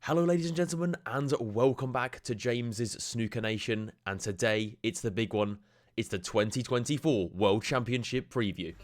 Hello ladies and gentlemen, and welcome back to James's Snooker Nation, and today it's the big one. It's the 2024 World Championship preview.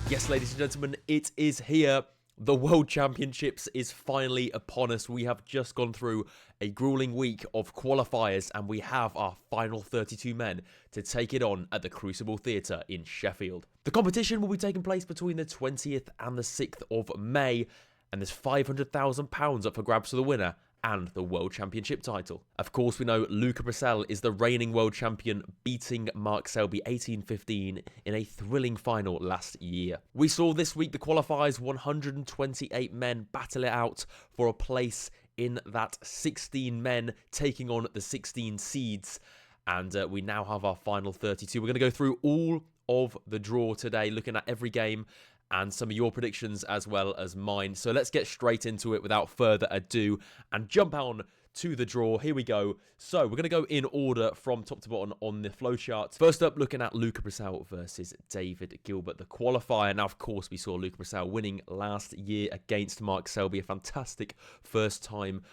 Yes ladies and gentlemen, it is here. The World Championships is finally upon us. We have just gone through a grueling week of qualifiers and we have our final 32 men to take it on at the Crucible Theatre in Sheffield. The competition will be taking place between the 20th and the 6th of May, and there's £500,000 up for grabs for the winner and the World Championship title. Of course, we know Luca Brecel is the reigning world champion, beating Mark Selby 18-15 in a thrilling final last year. We saw this week the qualifiers, 128 men battle it out for a place in that 16 men taking on the 16 seeds. And we now have our final 32. We're going to go through all of the draw today, looking at every game and some of your predictions as well as mine. So let's get straight into it without further ado and jump on to the draw. Here we go. So we're going to go in order from top to bottom on the flowchart. First up, looking at Luca Brecel versus David Gilbert, the qualifier. Now, of course, we saw Luca Brecel winning last year against Mark Selby. A fantastic first time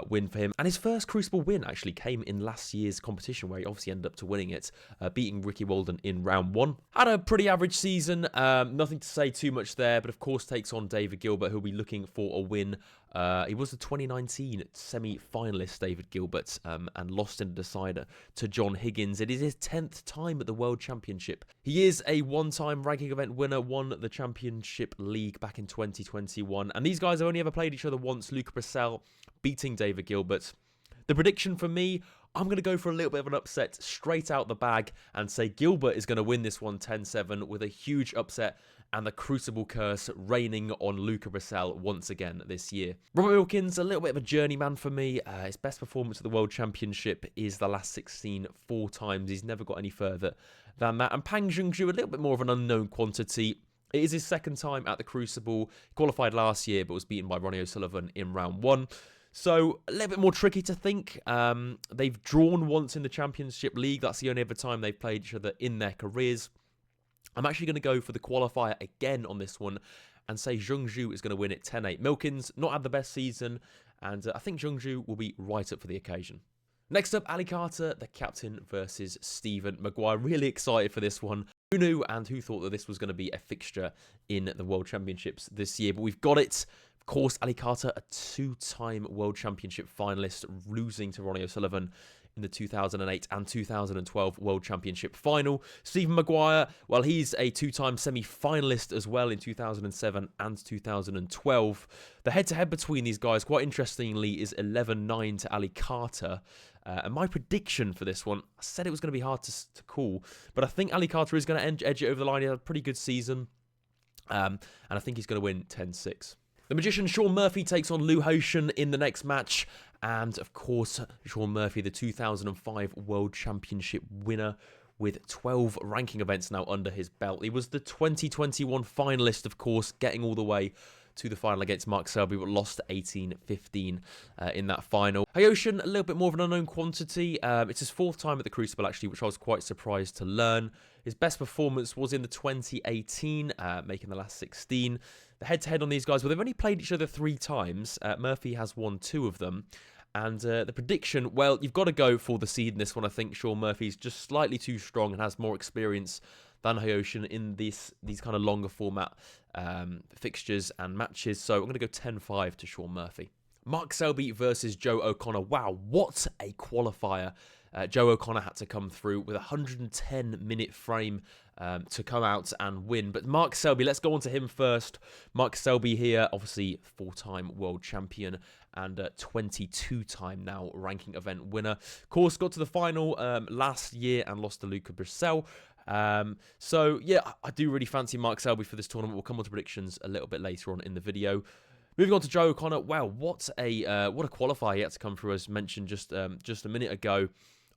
win for him. And his first Crucible win actually came in last year's competition, where he obviously ended up to winning it, beating Ricky Walden in round one. Had a pretty average season. Nothing to say too much there, but of course takes on David Gilbert, who'll be looking for a win. He was the 2019 semi-finalist, David Gilbert, and lost in the decider to John Higgins. It is his 10th time at the World Championship. He is a one-time ranking event winner, won the Championship League back in 2021. And these guys have only ever played each other once, Luca Brecel beating David Gilbert. The prediction for me, I'm going to go for a little bit of an upset straight out the bag and say Gilbert is going to win this one 10-7 with a huge upset, and the Crucible curse reigning on Luca Brecel once again this year. Robbie Milkins, a little bit of a journeyman for me. His best performance at the World Championship is the last 16 4 times. He's never got any further than that. And Pang Junxu, a little bit more of an unknown quantity. It is his second time at the Crucible. He qualified last year but was beaten by Ronnie Sullivan in round one. So, a little bit more tricky to think. They've drawn once in the Championship League. That's the only other time they've played each other in their careers. I'm actually going to go for the qualifier again on this one and say Junxu is going to win it 10-8. Milkins, not had the best season, and I think Junxu will be right up for the occasion. Next up, Ali Carter, the captain, versus Stephen Maguire. Really excited for this one. Who knew and who thought that this was going to be a fixture in the World Championships this year? But we've got it. Of course, Ali Carter, a two-time World Championship finalist, losing to Ronnie O'Sullivan in the 2008 and 2012 World Championship final. Stephen Maguire, well, he's a two-time semi-finalist as well in 2007 and 2012. The head-to-head between these guys, quite interestingly, is 11-9 to Ali Carter. And my prediction for this one, I said it was going to be hard to call, but I think Ali Carter is going to edge it over the line. He had a pretty good season, and I think he's going to win 10-6. The magician Shaun Murphy takes on Haotian in the next match. And, of course, Shaun Murphy, the 2005 World Championship winner with 12 ranking events now under his belt. He was the 2021 finalist, of course, getting all the way to the final against Mark Selby, but lost 18-15 in that final. Haotian, a little bit more of an unknown quantity. It's his fourth time at the Crucible, actually, which I was quite surprised to learn. His best performance was in the 2018, making the last 16. The head-to-head on these guys, well, they've only played each other 3 times. Murphy has won 2 of them. And the prediction, well, you've got to go for the seed in this one. I think Shaun Murphy's just slightly too strong and has more experience than Haotian in these kind of longer format fixtures and matches. So I'm going to go 10-5 to Shaun Murphy. Mark Selby versus Joe O'Connor. Wow, what a qualifier. Joe O'Connor had to come through with a 110-minute frame to come out and win. But Mark Selby, let's go on to him first. Mark Selby here, obviously 4-time world champion and 22-time now ranking event winner. Of course, got to the final last year and lost to Luca Brecel. So, yeah, I do really fancy Mark Selby for this tournament. We'll come on to predictions a little bit later on in the video. Moving on to Joe O'Connor. Wow, what a qualifier he had to come through, as mentioned just a minute ago.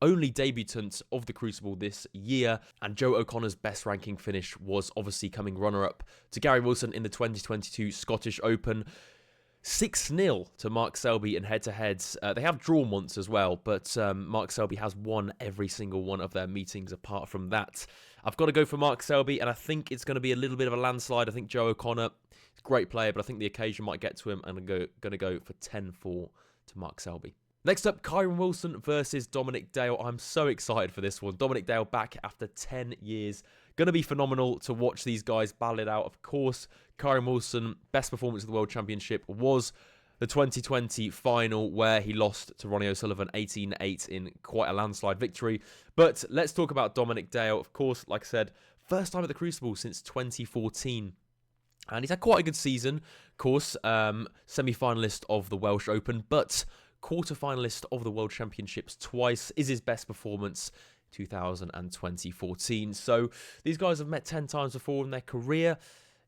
Only debutant of the Crucible this year, and Joe O'Connor's best ranking finish was obviously coming runner-up to Gary Wilson in the 2022 Scottish Open. 6-0 to Mark Selby in head-to-heads. They have drawn once as well, but Mark Selby has won every single one of their meetings apart from that. I've got to go for Mark Selby, and I think it's going to be a little bit of a landslide. I think Joe O'Connor, great player, but I think the occasion might get to him, and I'm going to go for 10-4 to Mark Selby. Next up, Kyren Wilson versus Dominic Dale. I'm so excited for this one. Dominic Dale back after 10 years. Going to be phenomenal to watch these guys battle it out. Of course, Kyren Wilson, best performance of the World Championship was the 2020 final where he lost to Ronnie O'Sullivan 18-8 in quite a landslide victory. But let's talk about Dominic Dale. Of course, like I said, first time at the Crucible since 2014. And he's had quite a good season. Of course, semi-finalist of the Welsh Open, but quarter-finalist of the World Championships twice is his best performance, 2000 and 2014. So these guys have met 10 times before in their career.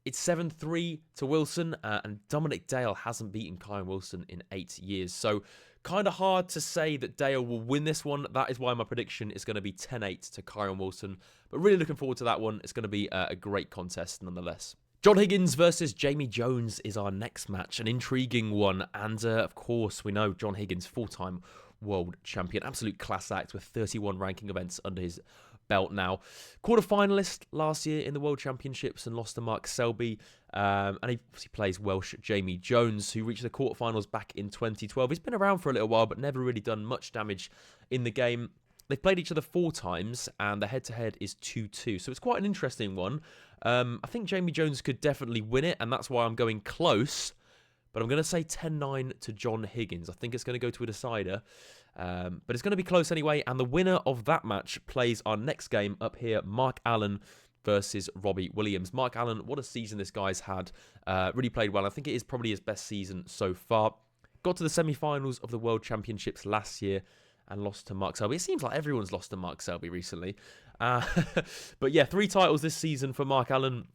It's 7-3 to Wilson, and Dominic Dale hasn't beaten Kyren Wilson in 8 years. So kind of hard to say that Dale will win this one. That is why my prediction is going to be 10-8 to Kyren Wilson. But really looking forward to that one. It's going to be a great contest nonetheless. John Higgins versus Jamie Jones is our next match, an intriguing one. And of course, we know John Higgins, 4-time world champion, absolute class act with 31 ranking events under his belt now. Quarter-finalist last year in the World Championships and lost to Mark Selby. And he obviously plays Welsh Jamie Jones, who reached the quarterfinals back in 2012. He's been around for a little while, but never really done much damage in the game. They've played each other 4 times, and the head-to-head is 2-2. So it's quite an interesting one. I think Jamie Jones could definitely win it, and that's why I'm going close. But I'm going to say 10-9 to John Higgins. I think it's going to go to a decider. But it's going to be close anyway. And the winner of that match plays our next game up here, Mark Allen versus Robbie Williams. Mark Allen, what a season this guy's had. Really played well. I think it is probably his best season so far. Got to the semi-finals of the World Championships last year and lost to Mark Selby. It seems like everyone's lost to Mark Selby recently. But yeah, 3 titles this season for Mark Allen.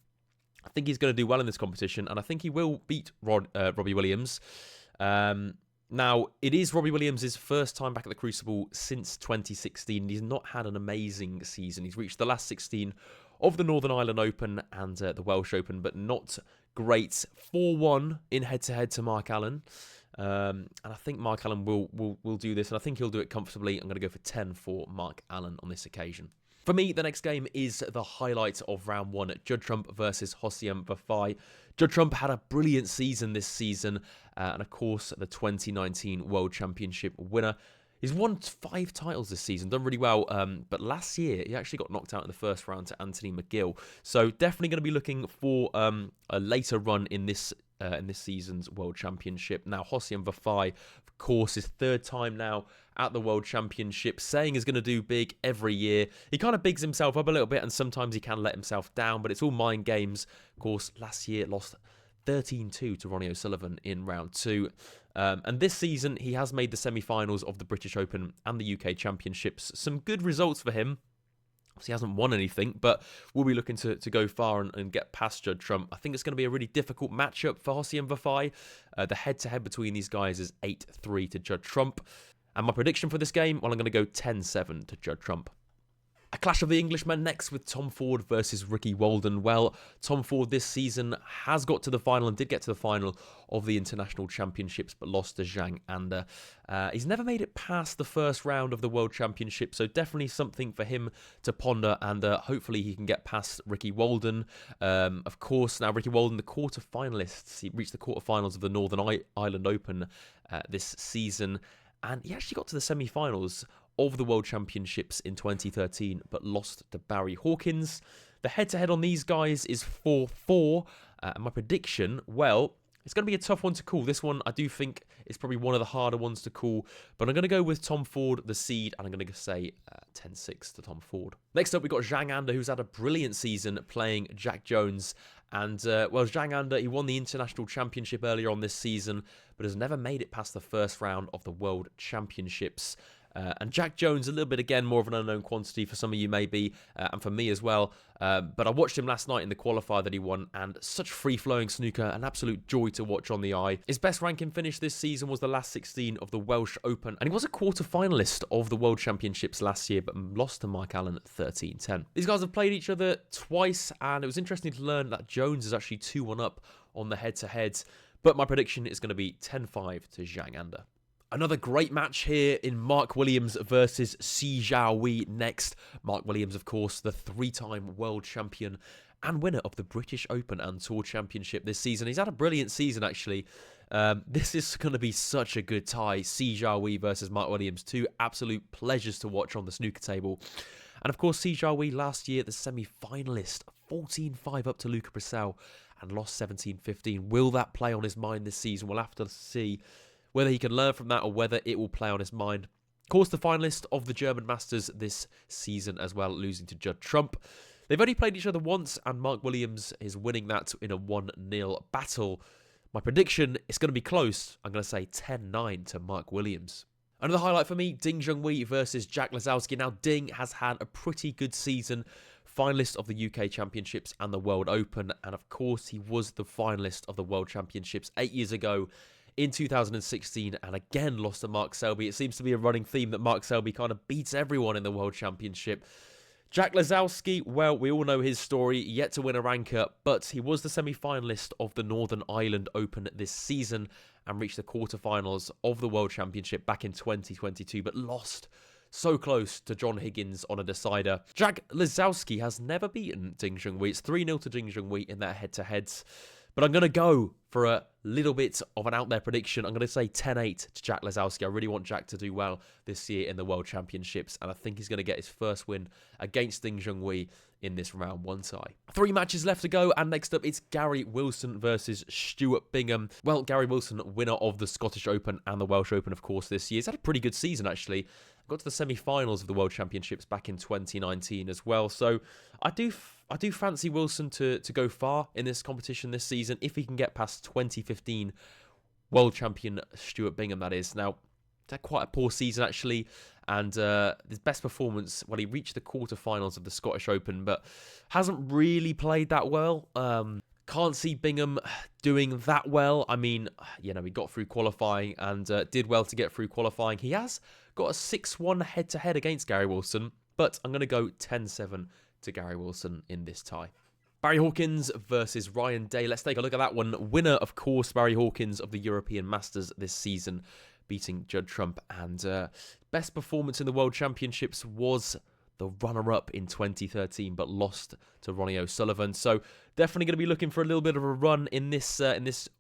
I think he's going to do well in this competition, and I think he will beat Robbie Williams. Now, it is Robbie Williams' first time back at the Crucible since 2016. He's not had an amazing season. He's reached the last 16 of the Northern Ireland Open and the Welsh Open, but not great. 4-1 in head-to-head to Mark Allen. And I think Mark Allen will do this, and I think he'll do it comfortably. I'm going to go for 10 for Mark Allen on this occasion. For me, the next game is the highlight of round 1, Judd Trump versus Hossein Vafaei. Judd Trump had a brilliant season this season, and of course, the 2019 World Championship winner. He's won 5 titles this season, done really well, but last year he actually got knocked out in the first round to Anthony McGill. So definitely going to be looking for a later run in this season's World Championship. Now, Hossein Vafaei, of course, his 3rd time now at the World Championship, saying he's going to do big every year. He kind of bigs himself up a little bit, and sometimes he can let himself down, but it's all mind games. Of course, last year lost 13-2 to Ronnie O'Sullivan in round 2. And this season, he has made the semi-finals of the British Open and the UK Championships. Some good results for him. He hasn't won anything, but we'll be looking to go far and get past Judd Trump. I think it's going to be a really difficult matchup for Hossein Vafaei. The head-to-head between these guys is 8-3 to Judd Trump. And my prediction for this game, well, I'm going to go 10-7 to Judd Trump. A clash of the Englishmen next with Tom Ford versus Ricky Walden. Well, Tom Ford this season has got to the final and did get to the final of the International Championships, but lost to Zhang. And he's never made it past the first round of the World Championship, so definitely something for him to ponder, and hopefully he can get past Ricky Walden. Of course, now Ricky Walden, the quarter-finalists. He reached the quarter-finals of the Northern Ireland Open this season, and he actually got to the semi-finals of the World Championships in 2013, but lost to Barry Hawkins. The head-to-head on these guys is 4-4. And my prediction, well, it's going to be a tough one to call. This one, I do think, is probably one of the harder ones to call. But I'm going to go with Tom Ford, the seed, and I'm going to say 10-6 to Tom Ford. Next up, we've got Zhang Anda, who's had a brilliant season playing Jack Jones. And, well, Zhang Anda, he won the International Championship earlier on this season, but has never made it past the first round of the World Championships. And Jack Jones, a little bit, again, more of an unknown quantity for some of you maybe, and for me as well. But I watched him last night in the qualifier that he won, and such free-flowing snooker, an absolute joy to watch on the eye. His best ranking finish this season was the last 16 of the Welsh Open, and he was a quarter-finalist of the World Championships last year, but lost to Mark Allen at 13-10. These guys have played each other twice, and it was interesting to learn that Jones is actually 2-1 up on the head-to-head, but my prediction is going to be 10-5 to Zhang Anda. Another great match here in Mark Williams versus Jiahui next. Mark Williams, of course, the three-time world champion and winner of the British Open and Tour Championship this season. He's had a brilliant season, actually. This is going to be such a good tie. Jiahui versus Mark Williams. Two absolute pleasures to watch on the snooker table. And of course, Jiahui last year, the semi-finalist, 14-5 up to Luca Brecel and lost 17-15. Will that play on his mind this season? We'll have to see whether he can learn from that or whether it will play on his mind. Of course, the finalist of the German Masters this season as well, losing to Judd Trump. They've only played each other once, and Mark Williams is winning that in a 1-0 battle. My prediction is going to be close. I'm going to say 10-9 to Mark Williams. Another highlight for me, Junhui versus Jack Lisowski. Now, Ding has had a pretty good season, finalist of the UK Championships and the World Open. And of course, he was the finalist of the World Championships 8 years ago in 2016 and again lost to Mark Selby. It seems to be a running theme that Mark Selby kind of beats everyone in the World Championship. Jack Lisowski, well, we all know his story, yet to win a ranker, but he was the semi-finalist of the Northern Ireland Open this season and reached the quarterfinals of the World Championship back in 2022, but lost so close to John Higgins on a decider. Jack Lisowski has never beaten Ding Junhui. It's 3-0 to Ding Junhui in their head-to-heads. But I'm going to go for a little bit of an out-there prediction. I'm going to say 10-8 to Jack Lisowski. I really want Jack to do well this year in the World Championships, and I think he's going to get his first win against Ding Junhui in this round 1 tie. 3 matches left to go, and next up it's Gary Wilson versus Stuart Bingham. Well, Gary Wilson, winner of the Scottish Open and the Welsh Open, of course, this year. He's had a pretty good season, actually. Got to the semi-finals of the World Championships back in 2019 as well. So I do fancy Wilson to go far in this competition this season if he can get past 2015 world champion Stuart Bingham, that is. Now, he's had quite a poor season, actually. And his best performance, well, he reached the quarterfinals of the Scottish Open, but hasn't really played that well. Can't see Bingham doing that well. I mean, you know, he got through qualifying and did well to get through qualifying. He has got a 6-1 head-to-head against Gary Wilson, but I'm going to go 10-7 to Gary Wilson in this tie. Barry Hawkins versus Ryan Day. Let's take a look at that one. Winner, of course, Barry Hawkins of the European Masters this season, beating Judd Trump. And best performance in the World Championships was the runner-up in 2013, but lost to Ronnie Sullivan. So definitely going to be looking for a little bit of a run in this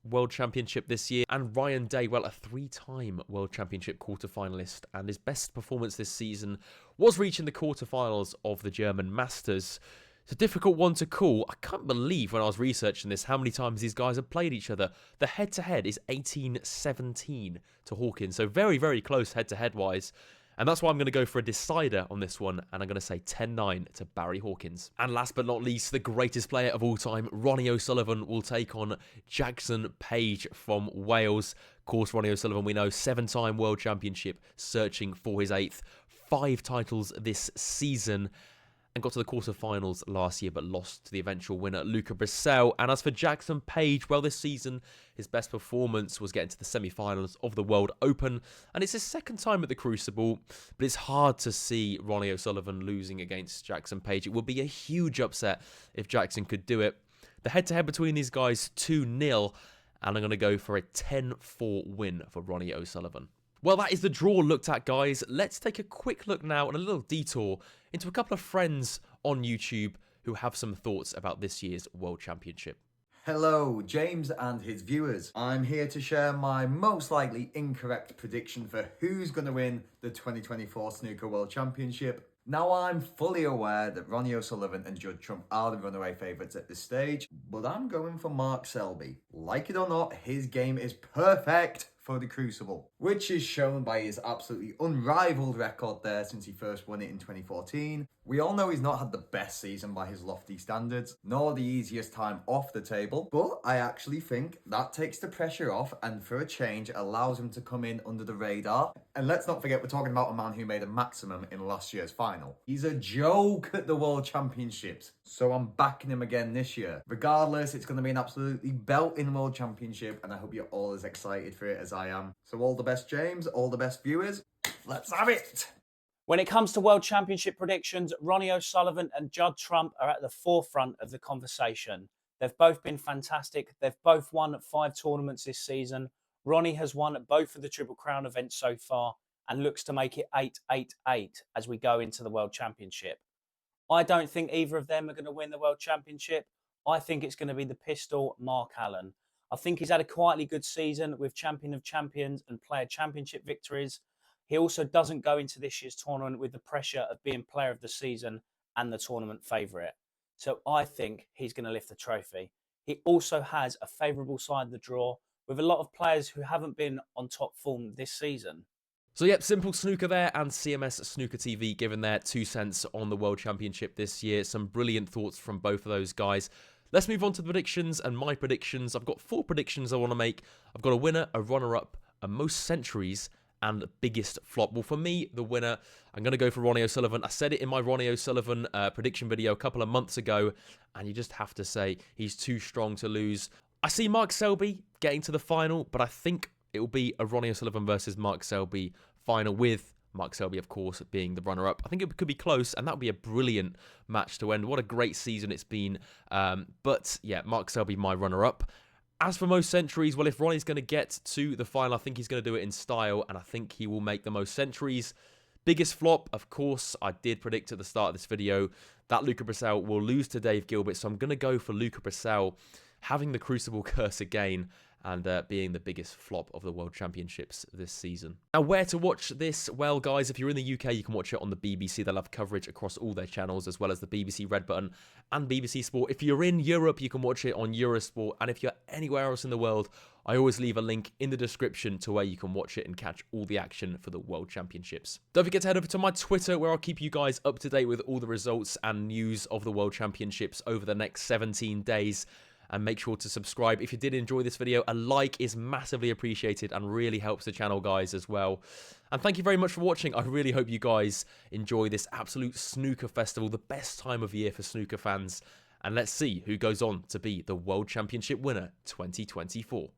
World Championship this year. And Ryan Day, well, a 3-time World Championship quarterfinalist, and his best performance this season was reaching the quarterfinals of the German Masters. It's a difficult one to call. I can't believe when I was researching this how many times these guys have played each other. The head-to-head is 18-17 to Hawkins, so very, very close head-to-head-wise. And that's why I'm going to go for a decider on this one, and I'm going to say 10-9 to Barry Hawkins. And last but not least, the greatest player of all time, Ronnie O'Sullivan, will take on Jackson Page from Wales. Of course, Ronnie O'Sullivan, we know, 7-time World Championship, searching for his 8th. 5 titles this season, and got to the quarterfinals last year, but lost to the eventual winner, Luca Brecel. And as for Jackson Page, well, this season, his best performance was getting to the semi-finals of the World Open, and it's his 2nd time at the Crucible, but it's hard to see Ronnie O'Sullivan losing against Jackson Page. It would be a huge upset if Jackson could do it. The head-to-head between these guys, 2-0, and I'm going to go for a 10-4 win for Ronnie O'Sullivan. Well, that is the draw looked at, guys. Let's take a quick look now and a little detour into a couple of friends on YouTube who have some thoughts about this year's World Championship. Hello, James and his viewers. I'm here to share my most likely incorrect prediction for who's going to win the 2024 Snooker World Championship. Now, I'm fully aware that Ronnie O'Sullivan and Judd Trump are the runaway favourites at this stage, but I'm going for Mark Selby. Like it or not, his game is perfect for the Crucible, which is shown by his absolutely unrivaled record there since he first won it in 2014. We all know he's not had the best season by his lofty standards, nor the easiest time off the table, but I actually think that takes the pressure off and for a change allows him to come in under the radar. And let's not forget, we're talking about a man who made a maximum in last year's final. He's a joke at the World Championships, so I'm backing him again this year. Regardless, it's going to be an absolutely belting World Championship, and I hope you're all as excited for it as I am. So all the best, James, all the best, viewers. Let's have it! When it comes to World Championship predictions, Ronnie O'Sullivan and Judd Trump are at the forefront of the conversation. They've both been fantastic. They've both won 5 tournaments this season. Ronnie has won at both of the Triple Crown events so far and looks to make it 8-8-8 as we go into the World Championship. I don't think either of them are going to win the World Championship. I think it's going to be the pistol, Mark Allen. I think he's had a quietly good season with Champion of Champions and Player Championship victories. He also doesn't go into this year's tournament with the pressure of being Player of the Season and the tournament favourite. So I think he's going to lift the trophy. He also has a favourable side of the draw with a lot of players who haven't been on top form this season. So yep, Simple Snooker there and CMS Snooker TV giving their 2 cents on the World Championship this year. Some brilliant thoughts from both of those guys. Let's move on to the predictions and my predictions. I've got 4 predictions I want to make. I've got a winner, a runner-up, a most centuries, and biggest flop. Well, for me, the winner, I'm going to go for Ronnie O'Sullivan. I said it in my Ronnie O'Sullivan prediction video a couple of months ago, and you just have to say he's too strong to lose. I see Mark Selby getting to the final, but I think it will be a Ronnie O'Sullivan versus Mark Selby final with Mark Selby, of course, being the runner-up. I think it could be close, and that would be a brilliant match to end. What a great season it's been. But, yeah, Mark Selby, my runner-up. As for most centuries, well, if Ronnie's going to get to the final, I think he's going to do it in style, and I think he will make the most centuries. Biggest flop, of course, I did predict at the start of this video that Luca Brecel will lose to Dave Gilbert, so I'm going to go for Luca Brecel having the Crucible curse again and being the biggest flop of the World Championships this season. Now, where to watch this? Well, guys, if you're in the UK, you can watch it on the BBC. They'll have coverage across all their channels, as well as the BBC Red Button and BBC Sport. If you're in Europe, you can watch it on Eurosport. And if you're anywhere else in the world, I always leave a link in the description to where you can watch it and catch all the action for the World Championships. Don't forget to head over to my Twitter, where I'll keep you guys up to date with all the results and news of the World Championships over the next 17 days. And make sure to subscribe if you did enjoy this video. A like is massively appreciated and really helps the channel, guys, as well. And thank you very much for watching. I really hope you guys enjoy this absolute snooker festival, the best time of year for snooker fans. And let's see who goes on to be the World Championship winner 2024.